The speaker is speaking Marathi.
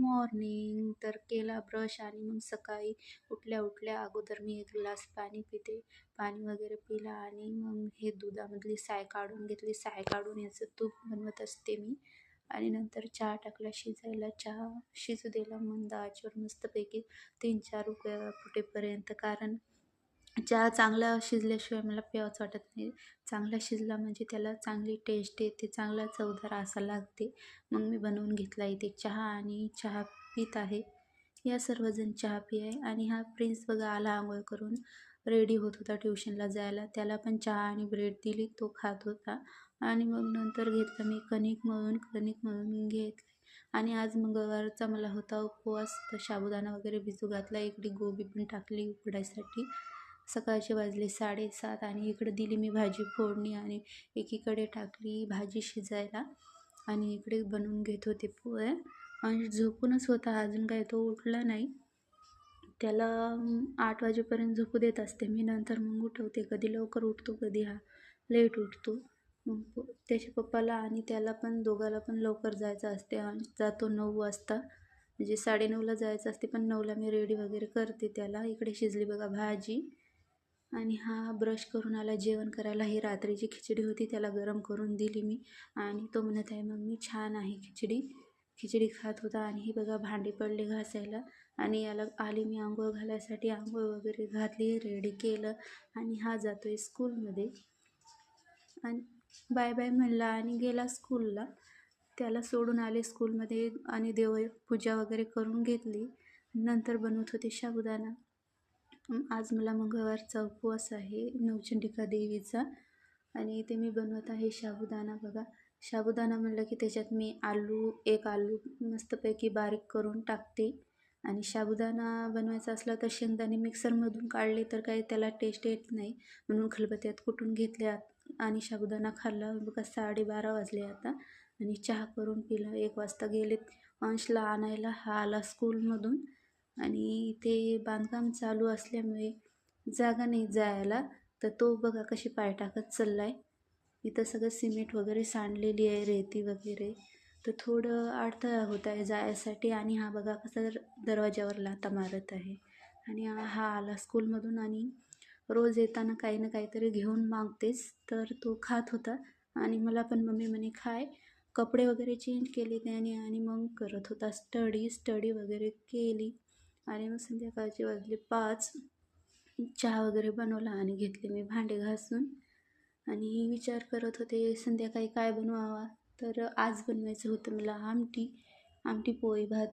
मॉर्निंग. तर केला ब्रश आणि मग सकाळी उठल्या अगोदर मी 1 ग्लास पाणी पिते. पाणी वगैरे पिलं आणि मग हे दुधामधली साय काढून घेतली. साय काढून याचं तूप बनवत असते मी आणि नंतर चहा टाकला शिजायला. चहा शिजू दिला मंद आचेवर मस्तपैकी 3-4 उकळ्या फुटेपर्यंत. कारण चहा चांगला शिजल्याशिवाय मला प्यावंच वाटत नाही. चांगला शिजला म्हणजे त्याला चांगली टेस्ट येते, चांगला चवदार असा लागते. मग मी बनवून घेतला इथे चहा आणि चहा पीत आहे. या सर्वजण चहा पिय आहे आणि हा प्रिन्स बघा आला अंघोळ करून, रेडी होत होता ट्युशनला जायला. त्याला पण चहा आणि ब्रेड दिली, तो खात होता. आणि मग नंतर घेतलं मी कणिक मळून घेतली आणि आज मंगळवारचा मला होता उपवास. तर साबुदाणा वगैरे भिजू घातला. इकडे गोबी पण टाकली उकडायसाठी. सकाळचे वाजले 7:30 आणि इकडे दिली मी भाजी फोडणी आणि एकीकडे टाकली भाजी शिजायला आणि इकडे बनवून घेत होते पोळ्या. आणि झोपूनच होता, अजून काय तो उठला नाही. त्याला 8 वाजेपर्यंत झोपू देत असते मी, नंतर मग उठवते. कधी लवकर उठतो, कधी हा लेट उठतो. मग त्याच्या पप्पाला आणि त्याला पण दोघाला पण लवकर जायचं असते आणि जातो 9 वाजता. म्हणजे 9:30ला जायचं असते, पण 9ला मी रेडी वगैरे करते त्याला. इकडे शिजली बघा भाजी आणि हा ब्रश करून आला जेवण करायला. ही रात्रीची खिचडी होती, त्याला गरम करून दिली मी आणि तो म्हणत आहे मम्मी छान आहे खिचडी. खिचडी खात होता आणि ही बघा भांडी पडले घासायला आणि याला आली मी आंघोळ घालायसाठी. आंघोळ वगैरे घातली, रेडी केलं आणि हा जातोय स्कूलमध्ये. आणि बाय बाय म्हणला आणि गेला स्कूलला. त्याला सोडून आले स्कूलमध्ये आणि देवपूजा वगैरे करून घेतली. नंतर बनवत होते साबुदाणा. आज मला मंगळवारचा उपवास आहे नवचंडिका देवीचा आणि इथे मी बनवत आहे साबुदाणा. बघा साबुदाणा म्हणलं की त्याच्यात मी एक आलू मस्तपैकी बारीक करून टाकते आणि साबुदाणा बनवायचा असला तर शेंगदाणे मिक्सरमधून काढले तर काही त्याला टेस्ट येत नाही, म्हणून खलबत्त्यात कुटून घेतले आणि साबुदाणा खाल्ला. बघा 12:30 वाजले आता आणि चहा करून पिला. 1 वाजता गेलेत अंशला आणायला. हा आला स्कूलमधून आणि इथे बांधकाम चालू असल्यामुळे जागा नाही जायला, तर तो बघा कशी पाय टाकत चाललाय. इथं सगळं सिमेंट वगैरे सांडलेली आहे, रेती वगैरे, तर थोडं अडथळा होत आहे जायसाठी. आणि हा बघा कसा दरवाज्यावर लाथा मारत आहे. आणि हा आला स्कूलमधून आणि रोज येताना काही ना काहीतरी घेऊन मागतेच, तर तो खात होता आणि मला पण मम्मी म्हणे खाय. कपडे वगैरे चेंज केले त्याने आणि मग करत होता स्टडी वगैरे केली. आणि मग संध्याकाळचे वाजले 5. चहा वगैरे बनवला आणि घेतले मी भांडे घासून आणि विचार करत होते संध्याकाळी काय बनवावा. तर आज बनवायचं होतं मला आमटी पोळी भात